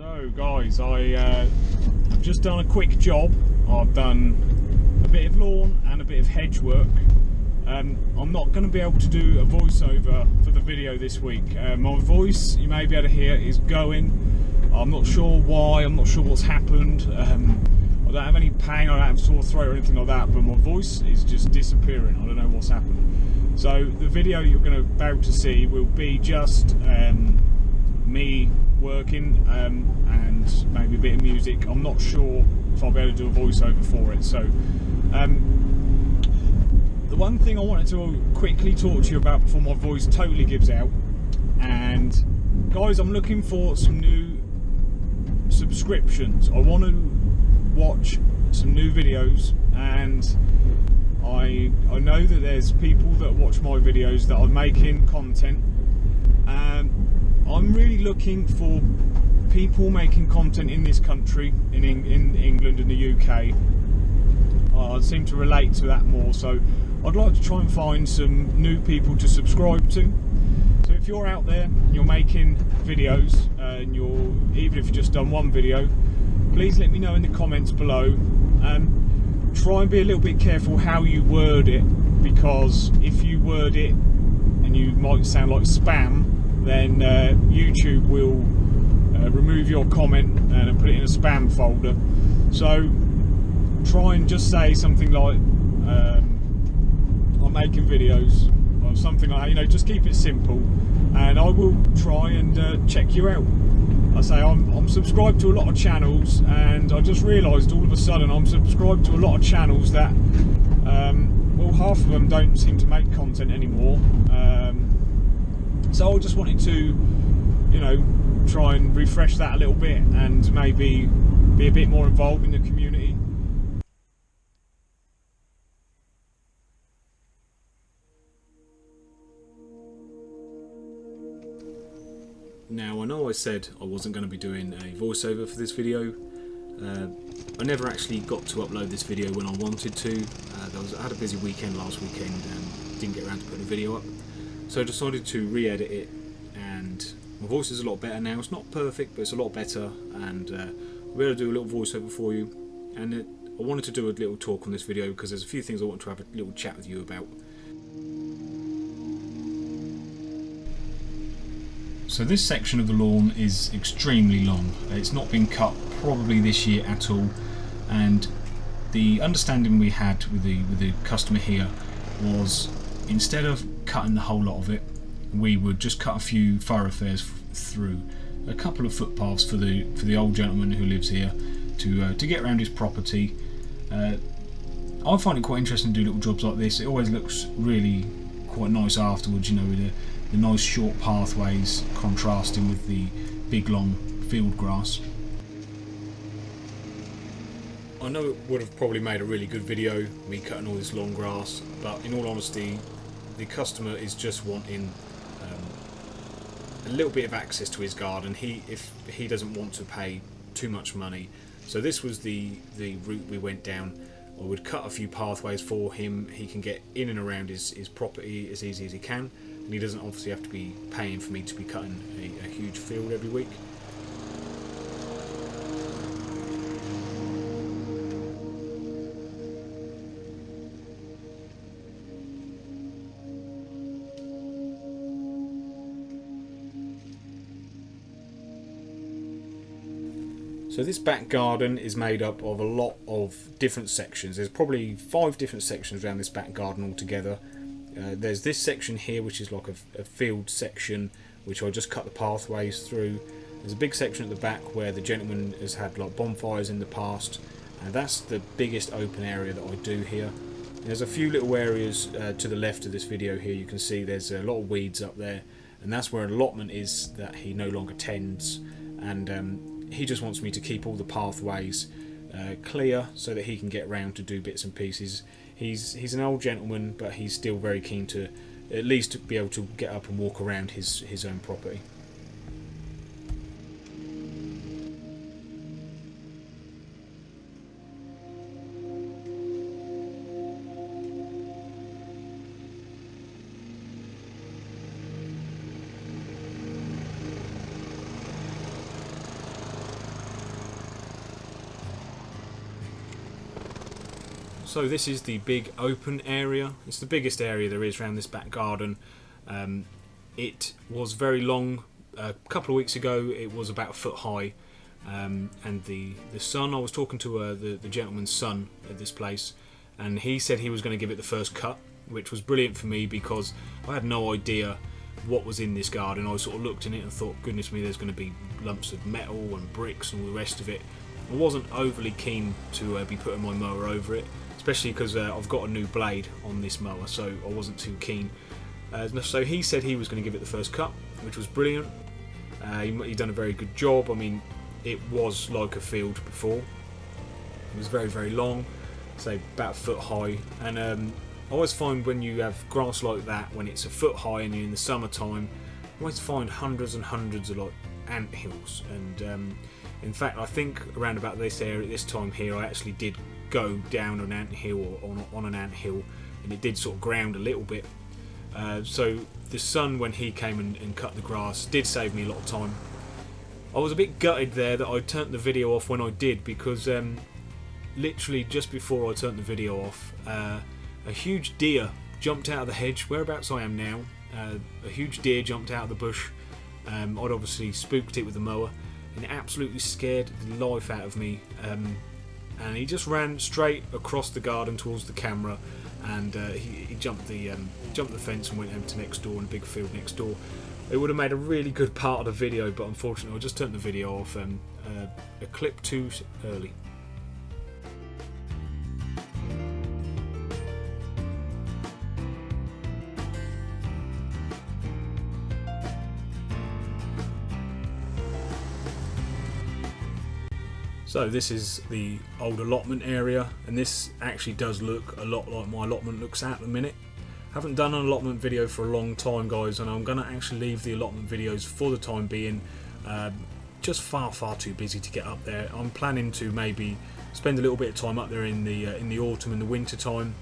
So guys, I've just done a quick job. I've done a bit of lawn and a bit of hedge work. I'm not going to be able to do a voiceover for the video this week. My voice, you may be able to hear, is going. I'm not sure why, I'm not sure what's happened. I don't have any pain, I don't have sore throat or anything like that, but my voice is just disappearing. I don't know what's happened. So the video you're going to be able to see will be just me working and maybe a bit of music. I'm not sure if I'll be able to do a voiceover for it. So the one thing I wanted to quickly talk to you about before my voice totally gives out, and guys, I'm looking for some new subscriptions. I want to watch some new videos, and I know that there's people that watch my videos that are making content. I'm really looking for people making content in this country, in England and the UK. I seem to relate to that more, so I'd like to try and find some new people to subscribe to. So if you're out there and you're making videos, and even if you've just done one video, please let me know in the comments below. Try and be a little bit careful how you word it, because if you word it and you might sound like spam, then YouTube will remove your comment and put it in a spam folder. So try and just say something like I'm making videos, or something like that, you know, just keep it simple, and I will try and check you out. I say I'm subscribed to a lot of channels, and I just realised all of a sudden I'm subscribed to a lot of channels that well, half of them don't seem to make content anymore. So I just wanted to, you know, try and refresh that a little bit and maybe be a bit more involved in the community. Now, I know I said I wasn't going to be doing a voiceover for this video. I never actually got to upload this video when I wanted to. I had a busy weekend last weekend and didn't get around to putting a video up. So I decided to re-edit it, and my voice is a lot better now. It's not perfect, but it's a lot better, and I'll be able to do a little voiceover for you. And I wanted to do a little talk on this video because there's a few things I want to have a little chat with you about. So this section of the lawn is extremely long. It's not been cut probably this year at all, and the understanding we had with the customer here was, instead of cutting the whole lot of it, we would just cut a few thoroughfares through, a couple of footpaths for the old gentleman who lives here to get around his property. I find it quite interesting to do little jobs like this. It always looks really quite nice afterwards, you know, with the nice short pathways contrasting with the big long field grass. I know it would have probably made a really good video, me cutting all this long grass, but in all honesty, the customer is just wanting a little bit of access to his garden. If he doesn't want to pay too much money, so this was the route we went down. I would cut a few pathways for him. He can get in and around his property as easy as he can, and he doesn't obviously have to be paying for me to be cutting a huge field every week. So this back garden is made up of a lot of different sections. There's probably 5 different sections around this back garden altogether. There's this section here, which is like a field section, which I just cut the pathways through. There's a big section at the back where the gentleman has had like bonfires in the past, and that's the biggest open area that I do here. There's a few little areas to the left of this video here. You can see there's a lot of weeds up there, and that's where an allotment is that he no longer tends, and he just wants me to keep all the pathways clear so that he can get around to do bits and pieces. He's an old gentleman, but he's still very keen to at least be able to get up and walk around his own property. So this is the big open area. It's the biggest area there is around this back garden. It was very long. A couple of weeks ago it was about a foot high, and the son, I was talking to the gentleman's son at this place, and he said he was going to give it the first cut, which was brilliant for me because I had no idea what was in this garden. I sort of looked in it and thought, goodness me, there's going to be lumps of metal and bricks and all the rest of it. I wasn't overly keen to be putting my mower over it, especially because I've got a new blade on this mower, so I wasn't too keen. So he said he was going to give it the first cut, which was brilliant. He done a very good job. I mean, it was like a field before. It was very, very long, say about a foot high, and I always find when you have grass like that, when it's a foot high and you're in the summertime, I always find hundreds and hundreds of like ant hills. And in fact, I think around about this area, this time here, I actually did go down an ant hill or on an ant hill, and it did sort of ground a little bit. So the sun, when he came and cut the grass, did save me a lot of time. I was a bit gutted there that I turned the video off when I did, because literally just before I turned the video off, a huge deer jumped out of the hedge whereabouts I am now. A huge deer jumped out of the bush. I'd obviously spooked it with the mower, and it absolutely scared the life out of me. And he just ran straight across the garden towards the camera, and he jumped the fence and went over to next door in a big field next door. It would have made a really good part of the video, but unfortunately I just turned the video off, a clip too early. So this is the old allotment area, and this actually does look a lot like my allotment looks at the minute. Haven't done an allotment video for a long time, guys, and I'm going to actually leave the allotment videos for the time being. Just far too busy to get up there. I'm planning to maybe spend a little bit of time up there in the autumn and the winter time,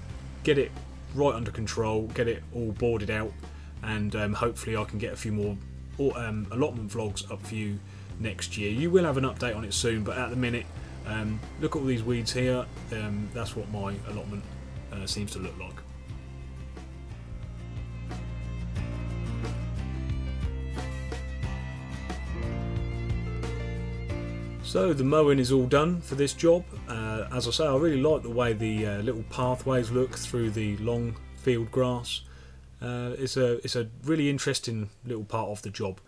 get it right under control, get it all boarded out, and hopefully I can get a few more allotment vlogs up for you next year. You will have an update on it soon, but at the minute, look at all these weeds here. That's what my allotment seems to look like. So the mowing is all done for this job. As I say, I really like the way the little pathways look through the long field grass. It's a really interesting little part of the job.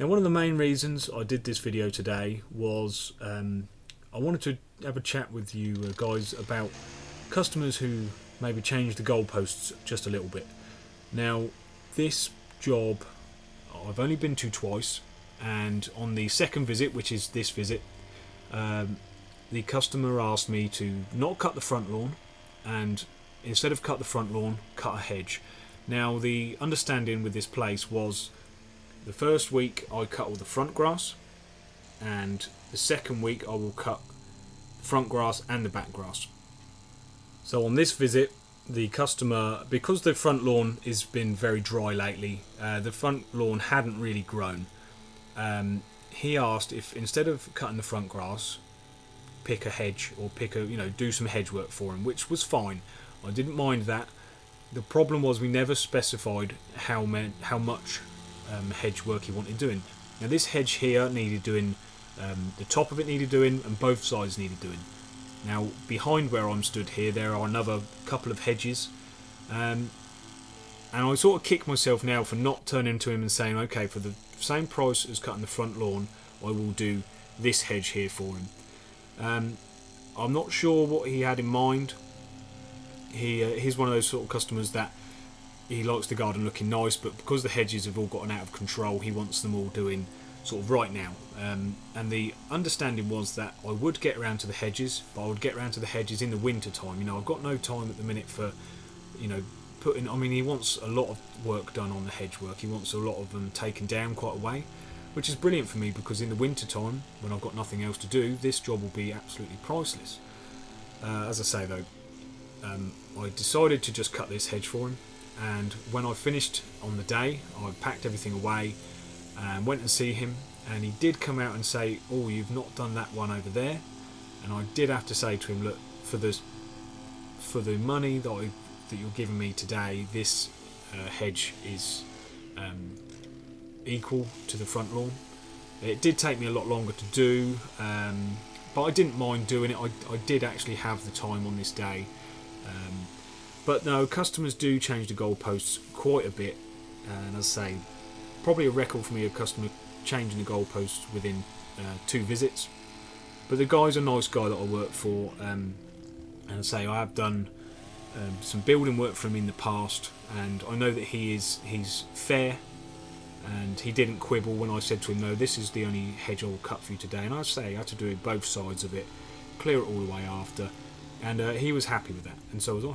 Now, one of the main reasons I did this video today was I wanted to have a chat with you guys about customers who maybe change the goalposts just a little bit. Now, this job I've only been to twice, and on the second visit, which is this visit, the customer asked me to not cut the front lawn, and instead of cut the front lawn, cut a hedge. Now, the understanding with this place was the first week I cut all the front grass, and the second week I will cut the front grass and the back grass. So on this visit, the customer, because the front lawn has been very dry lately, the front lawn hadn't really grown. He asked if instead of cutting the front grass, pick a hedge, or do some hedge work for him, which was fine. I didn't mind that. The problem was we never specified how much hedge work he wanted doing. Now this hedge here needed doing, the top of it needed doing, and both sides needed doing. Now behind where I'm stood here, there are another couple of hedges, and I sort of kick myself now for not turning to him and saying, okay, for the same price as cutting the front lawn, I will do this hedge here for him. I'm not sure what he had in mind. He's one of those sort of customers that he likes the garden looking nice, but because the hedges have all gotten out of control, he wants them all doing sort of right now. And the understanding was that I would get around to the hedges, but I would get around to the hedges in the winter time. I've got no time at the minute for, putting. I mean, he wants a lot of work done on the hedge work. He wants a lot of them taken down quite a way, which is brilliant for me, because in the winter time, when I've got nothing else to do, this job will be absolutely priceless. As I say though, I decided to just cut this hedge for him, and when I finished on the day, I packed everything away and went and see him, and he did come out and say, oh, you've not done that one over there. And I did have to say to him, look, for the for the money that you're giving me today, this hedge is equal to the front lawn. It did take me a lot longer to do, but I didn't mind doing it. I did actually have the time on this day. But no, customers do change the goalposts quite a bit, and as I say, probably a record for me, a customer changing the goalposts within 2 visits. But the guy's a nice guy that I work for, and I say I have done some building work for him in the past, and I know that he's fair, and he didn't quibble when I said to him, no, this is the only hedge I will cut for you today. And I say I had to do both sides of it, clear it all the way after, and he was happy with that, and so was I.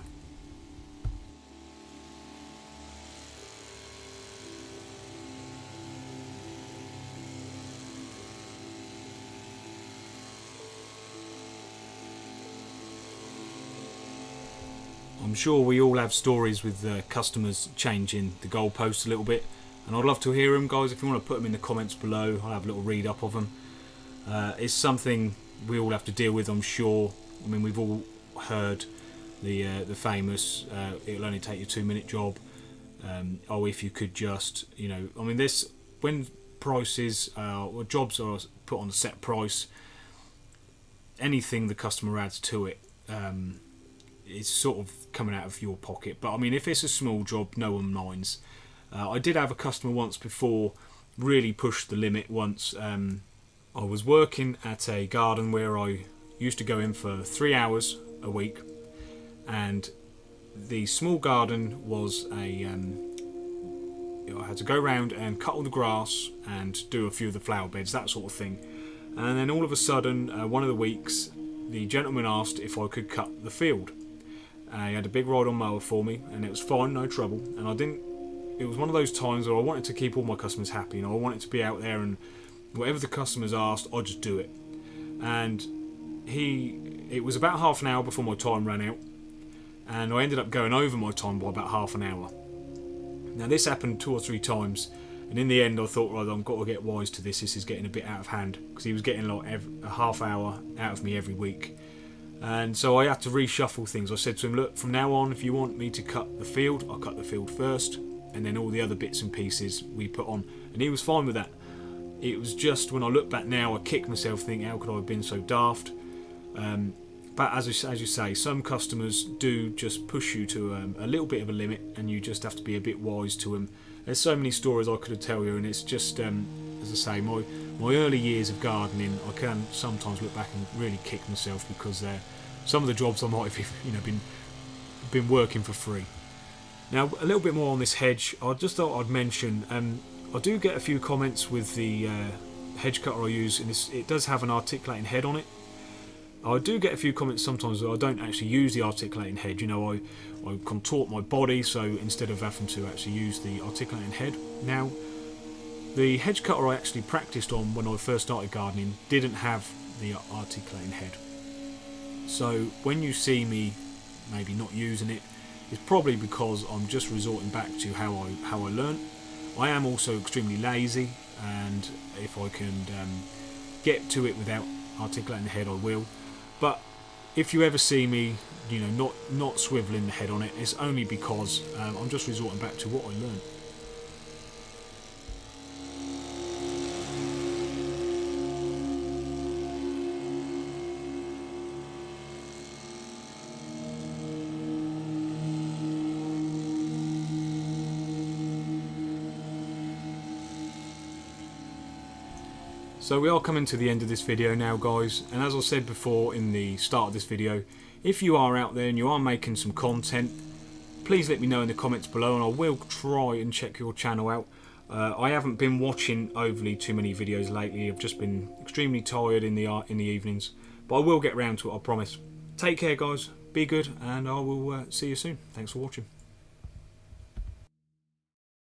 I'm sure we all have stories with customers changing the goalposts a little bit, and I'd love to hear them, guys. If you want to put them in the comments below, I'll have a little read up of them. It's something we all have to deal with, I'm sure. I mean, we've all heard the famous it'll only take you a 2-minute job. Oh, if you could just, I mean, this, when prices or jobs are put on a set price, anything the customer adds to it, it's sort of coming out of your pocket. But I mean, if it's a small job, no one minds. I did have a customer once before really push the limit once. I was working at a garden where I used to go in for 3 hours a week, and the small garden was I had to go around and cut all the grass and do a few of the flower beds, that sort of thing. And then all of a sudden, one of the weeks, the gentleman asked if I could cut the field. He had a big ride-on mower for me, and it was fine, no trouble. And it was one of those times where I wanted to keep all my customers happy. I wanted to be out there, and whatever the customers asked, I'd just do it. And it was about half an hour before my time ran out, and I ended up going over my time by about half an hour. Now this happened 2 or 3 times, and in the end I thought, right, I've got to get wise to this. This is getting a bit out of hand, because he was getting like a half hour out of me every week. And so I had to reshuffle things. I said to him, look, from now on, if you want me to cut the field, I'll cut the field first, and then all the other bits and pieces we put on. And he was fine with that. It was just, when I look back now, I kick myself thinking, how could I have been so daft? But as you say, some customers do just push you to a little bit of a limit, and you just have to be a bit wise to them. There's so many stories I could tell you, and it's just, as I say, my early years of gardening, I can sometimes look back and really kick myself, because some of the jobs I might have been working for free. Now, a little bit more on this hedge. I just thought I'd mention, I do get a few comments with the hedge cutter I use, and it does have an articulating head on it. I do get a few comments sometimes that I don't actually use the articulating head. I contort my body, so instead of having to actually use the articulating head. Now, the hedge cutter I actually practiced on when I first started gardening didn't have the articulating head. So when you see me maybe not using it, it's probably because I'm just resorting back to how I learned. I am also extremely lazy, and if I can get to it without articulating the head, I will. But if you ever see me, not swiveling the head on it, it's only because I'm just resorting back to what I learned. So we are coming to the end of this video now, guys, and as I said before in the start of this video, if you are out there and you are making some content, please let me know in the comments below, and I will try and check your channel out. I haven't been watching overly too many videos lately. I've just been extremely tired in the evenings, but I will get round to it, I promise. Take care, guys, be good, and I will see you soon. Thanks for watching.